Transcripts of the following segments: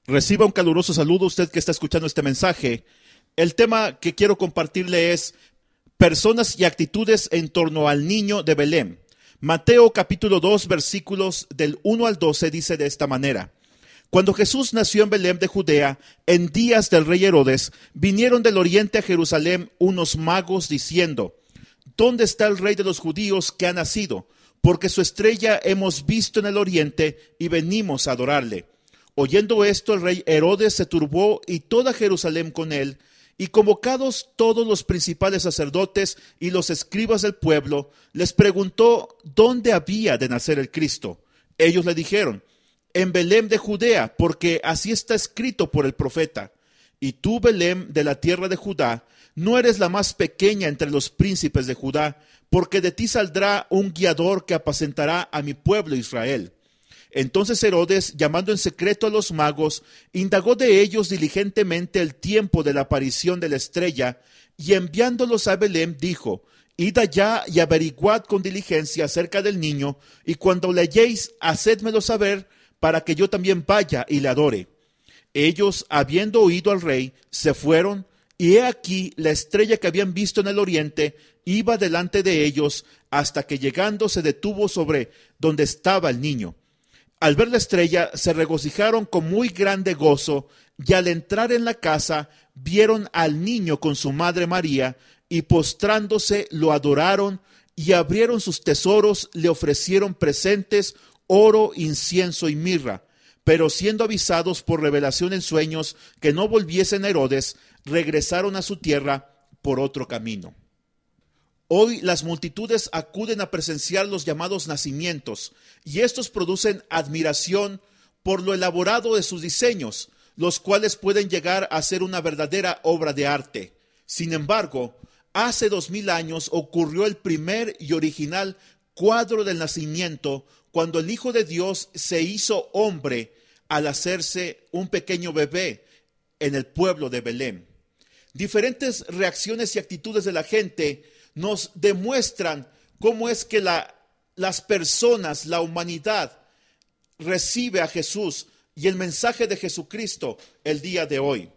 Reciba un caluroso saludo usted que está escuchando este mensaje. El tema que quiero compartirle es personas y actitudes en torno al niño de Belén. Mateo capítulo 2 versículos del 1 al 12 dice de esta manera: Cuando Jesús nació en Belén de Judea, en días del rey Herodes, vinieron del oriente a Jerusalén unos magos diciendo: ¿Dónde está el rey de los judíos que ha nacido? Porque su estrella hemos visto en el oriente y venimos a adorarle. Oyendo esto, el rey Herodes se turbó y toda Jerusalén con él, y convocados todos los principales sacerdotes y los escribas del pueblo, les preguntó dónde había de nacer el Cristo. Ellos le dijeron: en Belén de Judea, porque así está escrito por el profeta: y tú, Belén, de la tierra de Judá, no eres la más pequeña entre los príncipes de Judá, porque de ti saldrá un guiador que apacentará a mi pueblo Israel. Entonces Herodes, llamando en secreto a los magos, indagó de ellos diligentemente el tiempo de la aparición de la estrella, y enviándolos a Belén, dijo: Id allá y averiguad con diligencia acerca del niño, y cuando le halléis, hacédmelo saber, para que yo también vaya y le adore. Ellos, habiendo oído al rey, se fueron, y he aquí la estrella que habían visto en el oriente iba delante de ellos, hasta que llegando se detuvo sobre donde estaba el niño. Al ver la estrella, se regocijaron con muy grande gozo, y al entrar en la casa, vieron al niño con su madre María, y postrándose lo adoraron, y abrieron sus tesoros, le ofrecieron presentes, oro, incienso y mirra. Pero siendo avisados por revelación en sueños que no volviesen a Herodes, regresaron a su tierra por otro camino. Hoy las multitudes acuden a presenciar los llamados nacimientos, y estos producen admiración por lo elaborado de sus diseños, los cuales pueden llegar a ser una verdadera obra de arte. Sin embargo, hace 2000 años ocurrió el primer y original cuadro del nacimiento, cuando el Hijo de Dios se hizo hombre al hacerse un pequeño bebé en el pueblo de Belén. Diferentes reacciones y actitudes de la gente nos demuestran cómo es que las personas, la humanidad, recibe a Jesús y el mensaje de Jesucristo el día de hoy.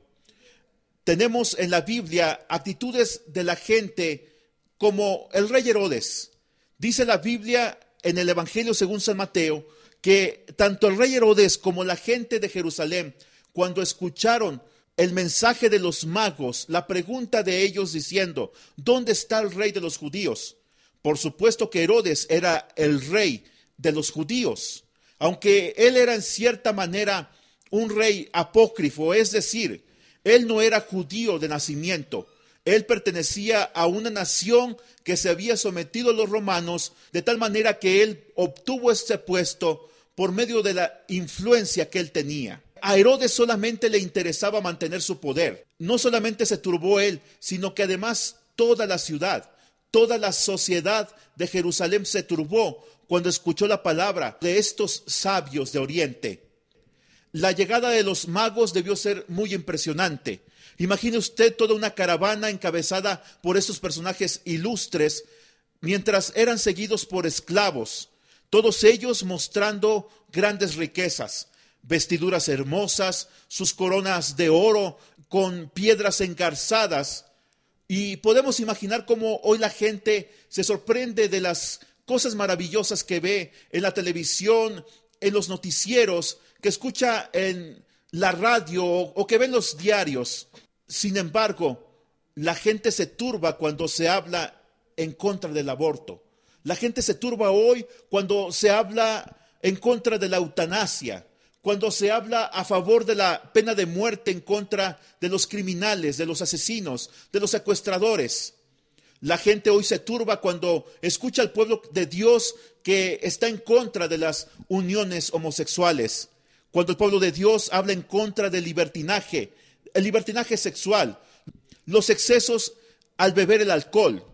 Tenemos en la Biblia actitudes de la gente como el rey Herodes. Dice la Biblia en el Evangelio según San Mateo que tanto el rey Herodes como la gente de Jerusalén, cuando escucharon el mensaje de los magos, la pregunta de ellos diciendo: ¿dónde está el rey de los judíos? Por supuesto que Herodes era el rey de los judíos, aunque él era en cierta manera un rey apócrifo, es decir, él no era judío de nacimiento. Él pertenecía a una nación que se había sometido a los romanos, de tal manera que él obtuvo este puesto por medio de la influencia que él tenía. A Herodes solamente le interesaba mantener su poder. No solamente se turbó él, sino que además toda la ciudad, toda la sociedad de Jerusalén se turbó cuando escuchó la palabra de estos sabios de Oriente. La llegada de los magos debió ser muy impresionante. Imagine usted toda una caravana encabezada por estos personajes ilustres, mientras eran seguidos por esclavos, todos ellos mostrando grandes riquezas, vestiduras hermosas, sus coronas de oro con piedras engarzadas. Y podemos imaginar cómo hoy la gente se sorprende de las cosas maravillosas que ve en la televisión, en los noticieros, que escucha en la radio o que ve en los diarios. Sin embargo, la gente se turba cuando se habla en contra del aborto. La gente se turba hoy cuando se habla en contra de la eutanasia, cuando se habla a favor de la pena de muerte en contra de los criminales, de los asesinos, de los secuestradores. La gente hoy se turba cuando escucha al pueblo de Dios que está en contra de las uniones homosexuales, cuando el pueblo de Dios habla en contra del libertinaje, el libertinaje sexual, los excesos al beber el alcohol.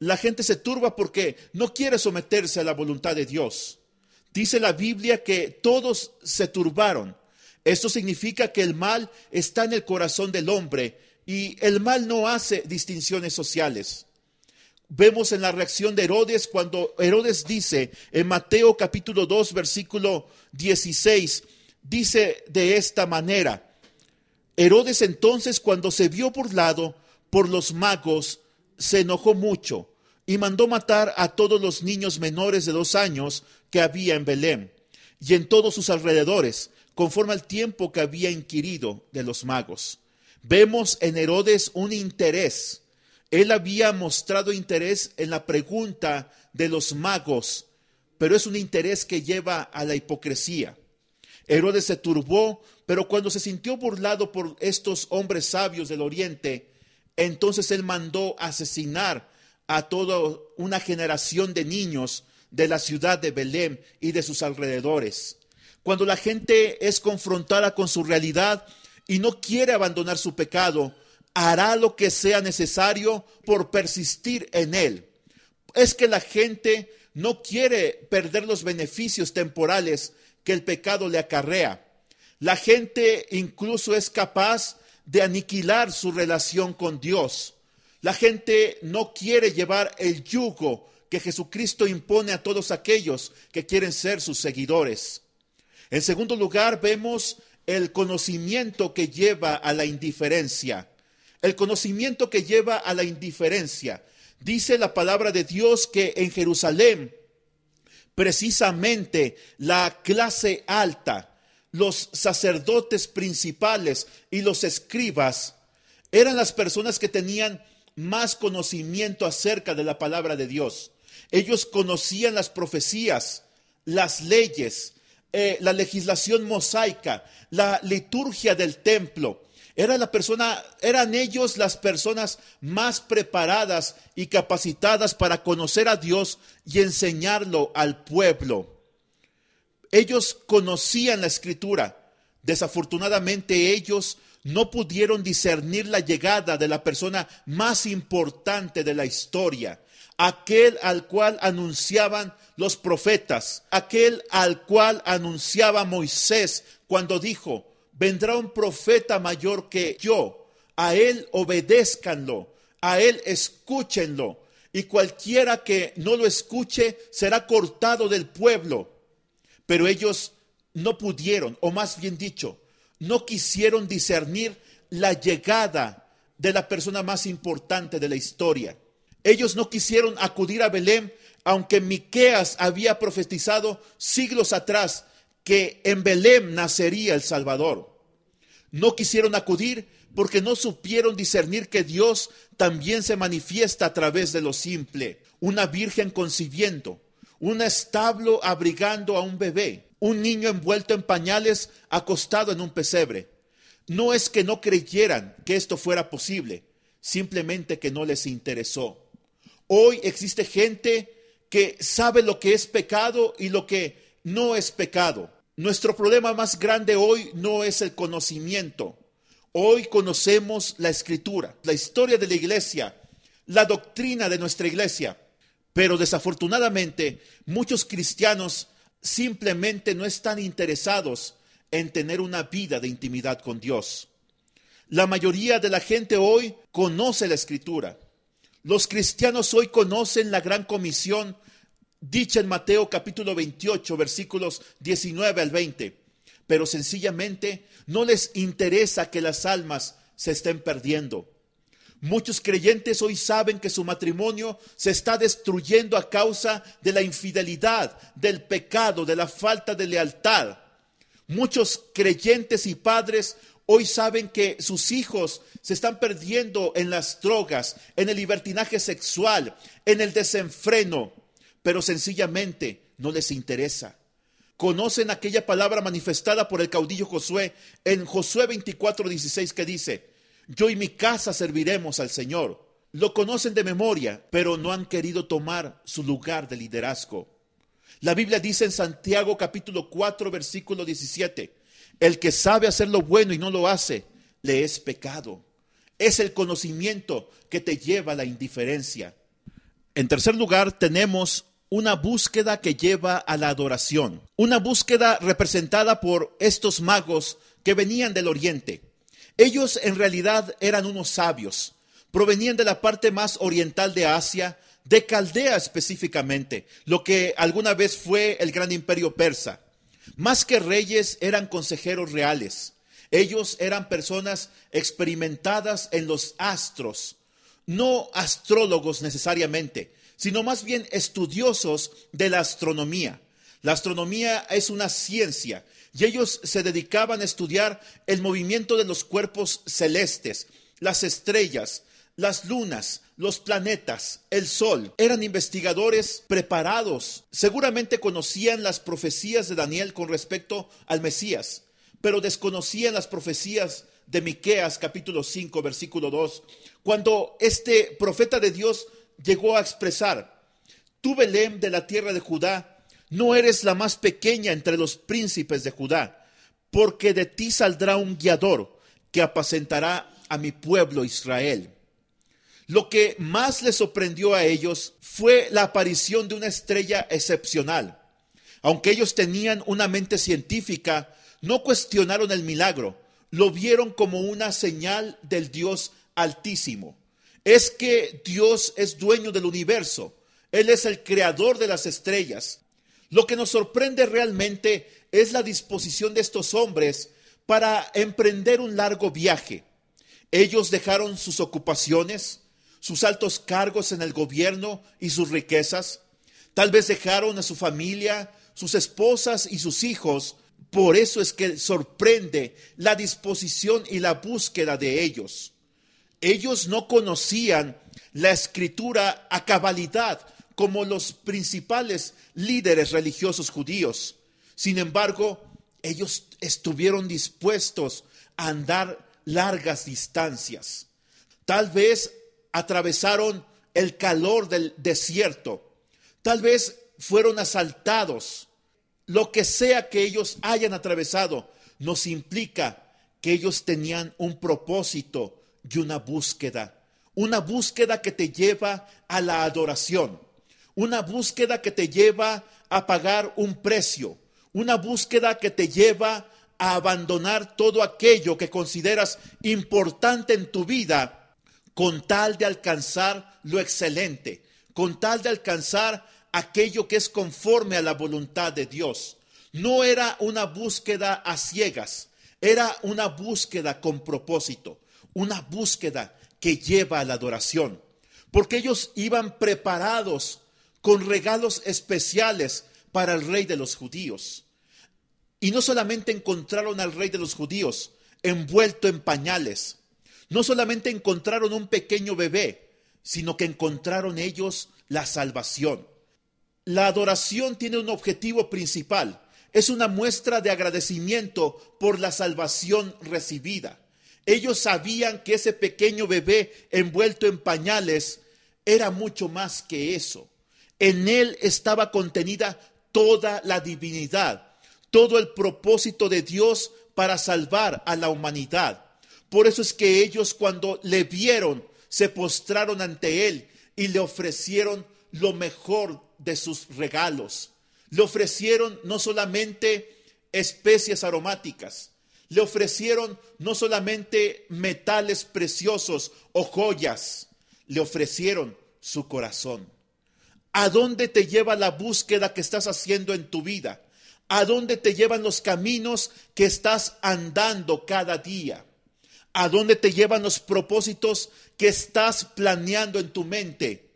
La gente se turba porque no quiere someterse a la voluntad de Dios. Dice la Biblia que todos se turbaron. Esto significa que el mal está en el corazón del hombre y el mal no hace distinciones sociales. Vemos en la reacción de Herodes cuando Herodes dice en Mateo capítulo 2 versículo 16: dice de esta manera: Herodes entonces, cuando se vio burlado por los magos, se enojó mucho y mandó matar a todos los niños menores de 2 años que había en Belén y en todos sus alrededores, conforme al tiempo que había inquirido de los magos. Vemos en Herodes un interés. Él había mostrado interés en la pregunta de los magos, pero es un interés que lleva a la hipocresía. Herodes se turbó, pero cuando se sintió burlado por estos hombres sabios del oriente, entonces él mandó asesinar a toda una generación de niños de la ciudad de Belén y de sus alrededores. Cuando la gente es confrontada con su realidad y no quiere abandonar su pecado, hará lo que sea necesario por persistir en él. Es que la gente no quiere perder los beneficios temporales que el pecado le acarrea. La gente incluso es capaz de aniquilar su relación con Dios. La gente no quiere llevar el yugo que Jesucristo impone a todos aquellos que quieren ser sus seguidores. En segundo lugar, vemos el conocimiento que lleva a la indiferencia. El conocimiento que lleva a la indiferencia. Dice la palabra de Dios que en Jerusalén, precisamente la clase alta, los sacerdotes principales y los escribas, eran las personas que tenían más conocimiento acerca de la palabra de Dios. Ellos conocían las profecías, las leyes, la legislación mosaica, la liturgia del templo. Eran ellos las personas más preparadas y capacitadas para conocer a Dios y enseñarlo al pueblo. Ellos conocían la Escritura. Desafortunadamente ellos no pudieron discernir la llegada de la persona más importante de la historia, aquel al cual anunciaban los profetas, aquel al cual anunciaba Moisés cuando dijo: vendrá un profeta mayor que yo, a él obedézcanlo, a él escúchenlo, y cualquiera que no lo escuche será cortado del pueblo. Pero ellos no pudieron, o más bien dicho, no quisieron discernir la llegada de la persona más importante de la historia. Ellos no quisieron acudir a Belén, aunque Miqueas había profetizado siglos atrás que en Belén nacería el Salvador. No quisieron acudir porque no supieron discernir que Dios también se manifiesta a través de lo simple. Una virgen concibiendo, un establo abrigando a un bebé, un niño envuelto en pañales acostado en un pesebre. No es que no creyeran que esto fuera posible, simplemente que no les interesó. Hoy existe gente que sabe lo que es pecado y lo que no es pecado. Nuestro problema más grande hoy no es el conocimiento. Hoy conocemos la Escritura, la historia de la iglesia, la doctrina de nuestra iglesia. Pero desafortunadamente muchos cristianos simplemente no están interesados en tener una vida de intimidad con Dios. La mayoría de la gente hoy conoce la Escritura. Los cristianos hoy conocen la gran comisión dicha en Mateo capítulo 28, versículos 19 al 20, pero sencillamente no les interesa que las almas se estén perdiendo. Muchos creyentes hoy saben que su matrimonio se está destruyendo a causa de la infidelidad, del pecado, de la falta de lealtad. Muchos creyentes y padres hoy saben que sus hijos se están perdiendo en las drogas, en el libertinaje sexual, en el desenfreno, pero sencillamente no les interesa. Conocen aquella palabra manifestada por el caudillo Josué en Josué 24:16 que dice: yo y mi casa serviremos al Señor. Lo conocen de memoria, pero no han querido tomar su lugar de liderazgo. La Biblia dice en Santiago capítulo 4 versículo 17: el que sabe hacer lo bueno y no lo hace, le es pecado. Es el conocimiento que te lleva a la indiferencia. En tercer lugar, tenemos una búsqueda que lleva a la adoración. Una búsqueda representada por estos magos que venían del oriente. Ellos en realidad eran unos sabios. Provenían de la parte más oriental de Asia, de Caldea específicamente, lo que alguna vez fue el gran imperio persa. Más que reyes, eran consejeros reales. Ellos eran personas experimentadas en los astros, no astrólogos necesariamente, sino más bien estudiosos de la astronomía. La astronomía es una ciencia y ellos se dedicaban a estudiar el movimiento de los cuerpos celestes, las estrellas, las lunas, los planetas, el sol. Eran investigadores preparados. Seguramente conocían las profecías de Daniel con respecto al Mesías, pero desconocían las profecías de Miqueas capítulo 5 versículo 2, cuando este profeta de Dios llegó a expresar: tú, Belén, de la tierra de Judá, no eres la más pequeña entre los príncipes de Judá, porque de ti saldrá un guiador que apacentará a mi pueblo Israel. Lo que más les sorprendió a ellos fue la aparición de una estrella excepcional. Aunque ellos tenían una mente científica, no cuestionaron el milagro, lo vieron como una señal del Dios Altísimo. Es que Dios es dueño del universo, Él es el creador de las estrellas. Lo que nos sorprende realmente es la disposición de estos hombres para emprender un largo viaje. Ellos dejaron sus ocupaciones, sus altos cargos en el gobierno y sus riquezas. Tal vez dejaron a su familia, sus esposas y sus hijos. Por eso es que sorprende la disposición y la búsqueda de ellos. Ellos no conocían la escritura a cabalidad como los principales líderes religiosos judíos. Sin embargo, ellos estuvieron dispuestos a andar largas distancias. Tal vez atravesaron el calor del desierto. Tal vez fueron asaltados. Lo que sea que ellos hayan atravesado nos implica que ellos tenían un propósito y una búsqueda que te lleva a la adoración, una búsqueda que te lleva a pagar un precio, una búsqueda que te lleva a abandonar todo aquello que consideras importante en tu vida con tal de alcanzar lo excelente, con tal de alcanzar aquello que es conforme a la voluntad de Dios. No era una búsqueda a ciegas, era una búsqueda con propósito, una búsqueda que lleva a la adoración, porque ellos iban preparados con regalos especiales para el rey de los judíos. Y no solamente encontraron al rey de los judíos envuelto en pañales, no solamente encontraron un pequeño bebé, sino que encontraron ellos la salvación. La adoración tiene un objetivo principal, es una muestra de agradecimiento por la salvación recibida. Ellos sabían que ese pequeño bebé envuelto en pañales era mucho más que eso. En él estaba contenida toda la divinidad, todo el propósito de Dios para salvar a la humanidad. Por eso es que ellos, cuando le vieron, se postraron ante él y le ofrecieron lo mejor de sus regalos. Le ofrecieron no solamente especias aromáticas, le ofrecieron no solamente metales preciosos o joyas, le ofrecieron su corazón. ¿A dónde te lleva la búsqueda que estás haciendo en tu vida? ¿A dónde te llevan los caminos que estás andando cada día? ¿A dónde te llevan los propósitos que estás planeando en tu mente?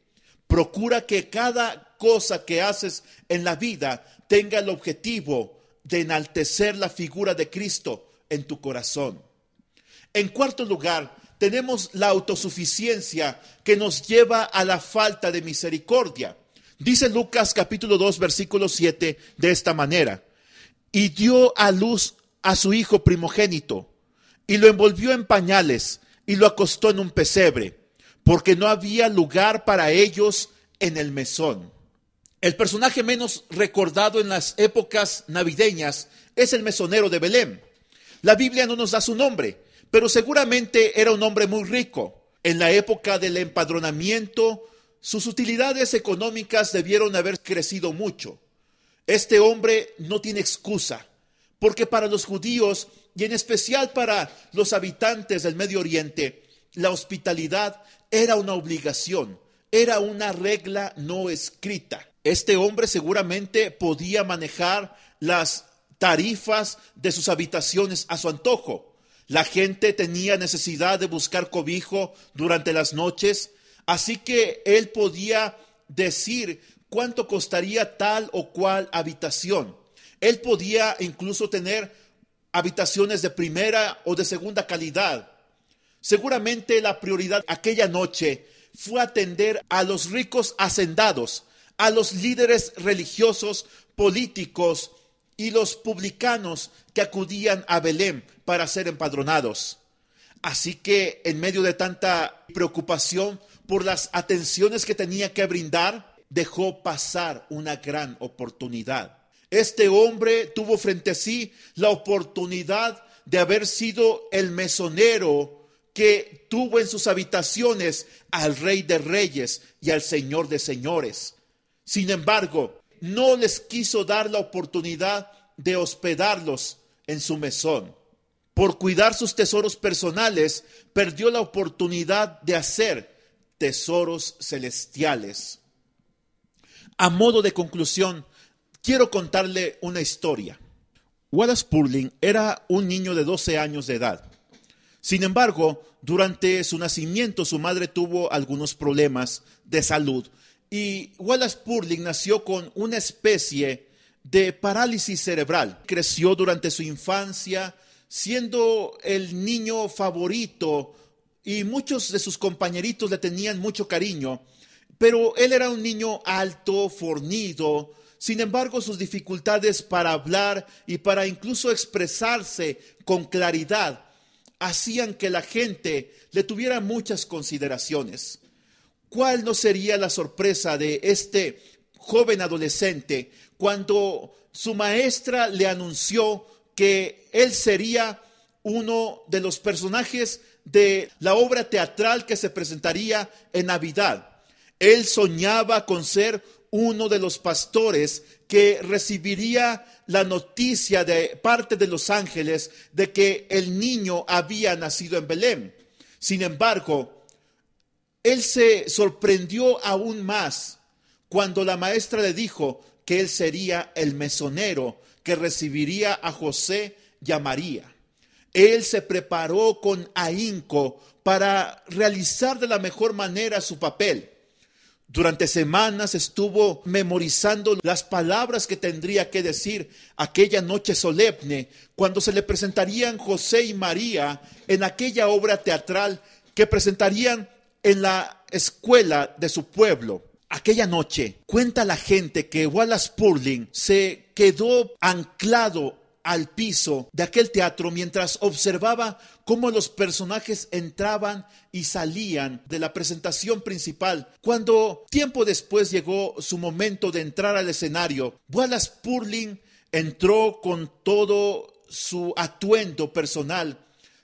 Procura que cada cosa que haces en la vida tenga el objetivo de enaltecer la figura de Cristo en tu corazón. En cuarto lugar, tenemos la autosuficiencia que nos lleva a la falta de misericordia. Dice Lucas capítulo 2 versículo 7 de esta manera: y dio a luz a su hijo primogénito, y lo envolvió en pañales, y lo acostó en un pesebre, porque no había lugar para ellos en el mesón. El personaje menos recordado en las épocas navideñas es el mesonero de Belén. La Biblia no nos da su nombre, pero seguramente era un hombre muy rico. En la época del empadronamiento, sus utilidades económicas debieron haber crecido mucho. Este hombre no tiene excusa, porque para los judíos, y en especial para los habitantes del Medio Oriente, la hospitalidad era una obligación, era una regla no escrita. Este hombre seguramente podía manejar las tarifas de sus habitaciones a su antojo. La gente tenía necesidad de buscar cobijo durante las noches, así que él podía decir cuánto costaría tal o cual habitación. Él podía incluso tener habitaciones de primera o de segunda calidad. Seguramente la prioridad aquella noche fue atender a los ricos hacendados, a los líderes religiosos, políticos y los publicanos que acudían a Belén para ser empadronados. Así que en medio de tanta preocupación por las atenciones que tenía que brindar, dejó pasar una gran oportunidad. Este hombre tuvo frente a sí la oportunidad de haber sido el mesonero que tuvo en sus habitaciones al Rey de Reyes y al Señor de Señores. Sin embargo, no les quiso dar la oportunidad de hospedarlos en su mesón. Por cuidar sus tesoros personales, perdió la oportunidad de hacer tesoros celestiales. A modo de conclusión, quiero contarle una historia. Wallace Purling era un niño de 12 años de edad. Sin embargo, durante su nacimiento, su madre tuvo algunos problemas de salud y Wallace Purling nació con una especie de parálisis cerebral. Creció durante su infancia siendo el niño favorito y muchos de sus compañeritos le tenían mucho cariño, pero él era un niño alto, fornido. Sin embargo, sus dificultades para hablar y para incluso expresarse con claridad hacían que la gente le tuviera muchas consideraciones. ¿Cuál no sería la sorpresa de este joven adolescente cuando su maestra le anunció que él sería uno de los personajes de la obra teatral que se presentaría en Navidad? Él soñaba con ser uno de los pastores que recibiría la noticia de parte de los ángeles de que el niño había nacido en Belén. Sin embargo, él se sorprendió aún más cuando la maestra le dijo que él sería el mesonero que recibiría a José y a María. Él se preparó con ahínco para realizar de la mejor manera su papel. Durante semanas estuvo memorizando las palabras que tendría que decir aquella noche solemne cuando se le presentarían José y María en aquella obra teatral que presentarían en la escuela de su pueblo. Aquella noche cuenta la gente que Wallace Purling se quedó anclado al piso de aquel teatro mientras observaba cómo los personajes entraban y salían de la presentación principal. Cuando tiempo después llegó su momento de entrar al escenario, Wallace Purling entró con todo su atuendo personal,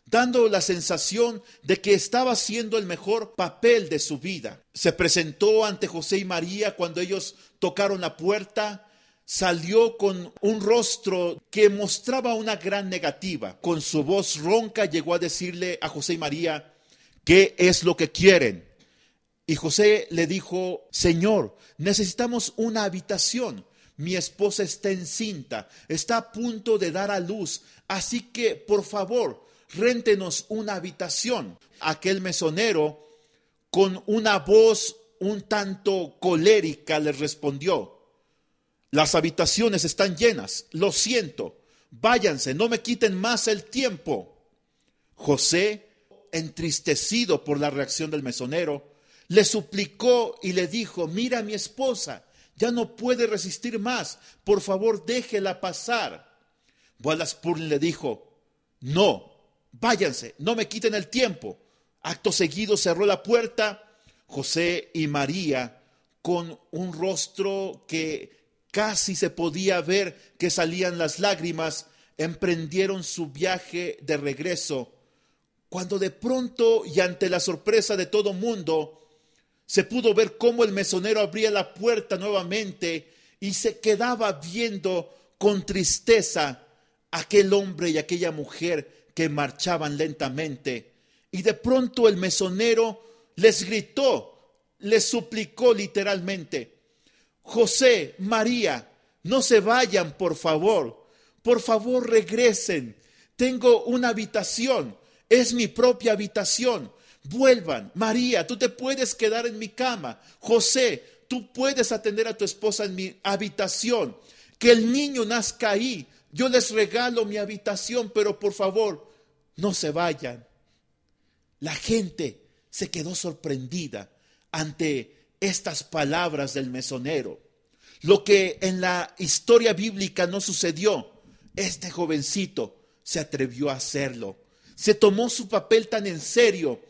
dando la sensación de que estaba haciendo el mejor papel de su vida. Se presentó ante José y María cuando ellos tocaron la puerta. Salió con un rostro que mostraba una gran negativa. Con su voz ronca llegó a decirle a José y María, ¿qué es lo que quieren? Y José le dijo, Señor, necesitamos una habitación. Mi esposa está encinta, está a punto de dar a luz, así que por favor, réntenos una habitación. Aquel mesonero, con una voz un tanto colérica, le respondió, las habitaciones están llenas, lo siento, váyanse, no me quiten más el tiempo. José, entristecido por la reacción del mesonero, le suplicó y le dijo, mira, mi esposa ya no puede resistir más, por favor déjela pasar. Wallace Purling le dijo, no, váyanse, no me quiten el tiempo. Acto seguido cerró la puerta. José y María, con un rostro que casi se podía ver que salían las lágrimas, emprendieron su viaje de regreso, cuando de pronto y ante la sorpresa de todo mundo, se pudo ver cómo el mesonero abría la puerta nuevamente y se quedaba viendo con tristeza a aquel hombre y aquella mujer que marchaban lentamente. Y de pronto el mesonero les gritó, les suplicó literalmente, José, María, no se vayan, por favor. por favor regresen. Tengo una habitación, es mi propia habitación. Vuelvan. María, tú te puedes quedar en mi cama. José, tú puedes atender a tu esposa en mi habitación. Que el niño nazca ahí. Yo les regalo mi habitación, pero por favor, no se vayan. La gente se quedó sorprendida ante estas palabras del mesonero. Lo que en la historia bíblica no sucedió, este jovencito se atrevió a hacerlo. Se tomó su papel tan en serio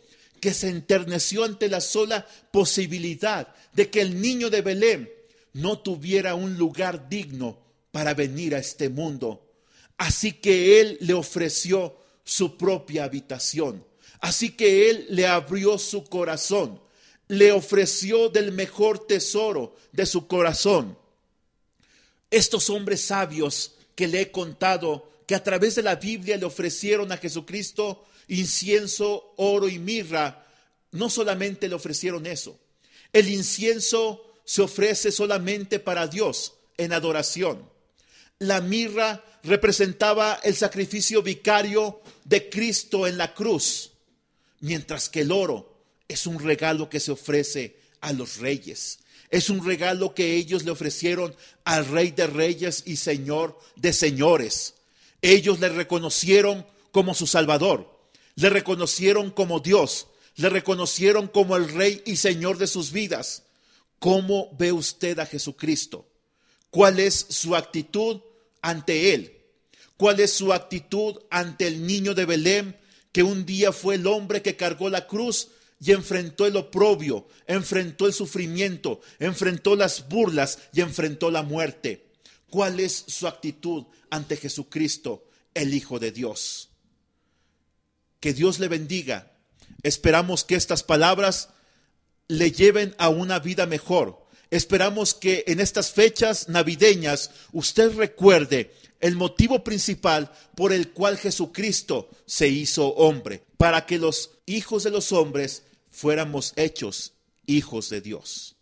que se enterneció ante la sola posibilidad de que el niño de Belén no tuviera un lugar digno para venir a este mundo. Así que él le ofreció su propia habitación. Así que él le abrió su corazón. Le ofreció del mejor tesoro de su corazón. Estos hombres sabios que le he contado, que a través de la Biblia le ofrecieron a Jesucristo incienso, oro y mirra, no solamente le ofrecieron eso. El incienso se ofrece solamente para Dios en adoración. La mirra representaba el sacrificio vicario de Cristo en la cruz, mientras que el oro es un regalo que se ofrece a los reyes. Es un regalo que ellos le ofrecieron al Rey de Reyes y Señor de Señores. Ellos le reconocieron como su Salvador, le reconocieron como Dios, le reconocieron como el Rey y Señor de sus vidas. ¿Cómo ve usted a Jesucristo? ¿Cuál es su actitud ante Él? ¿Cuál es su actitud ante el niño de Belén, que un día fue el hombre que cargó la cruz y enfrentó el oprobio, enfrentó el sufrimiento, enfrentó las burlas y enfrentó la muerte? ¿Cuál es su actitud ante Jesucristo, el Hijo de Dios? Que Dios le bendiga. Esperamos que estas palabras le lleven a una vida mejor. Esperamos que en estas fechas navideñas usted recuerde el motivo principal por el cual Jesucristo se hizo hombre, para que los hijos de los hombres fuéramos hechos hijos de Dios.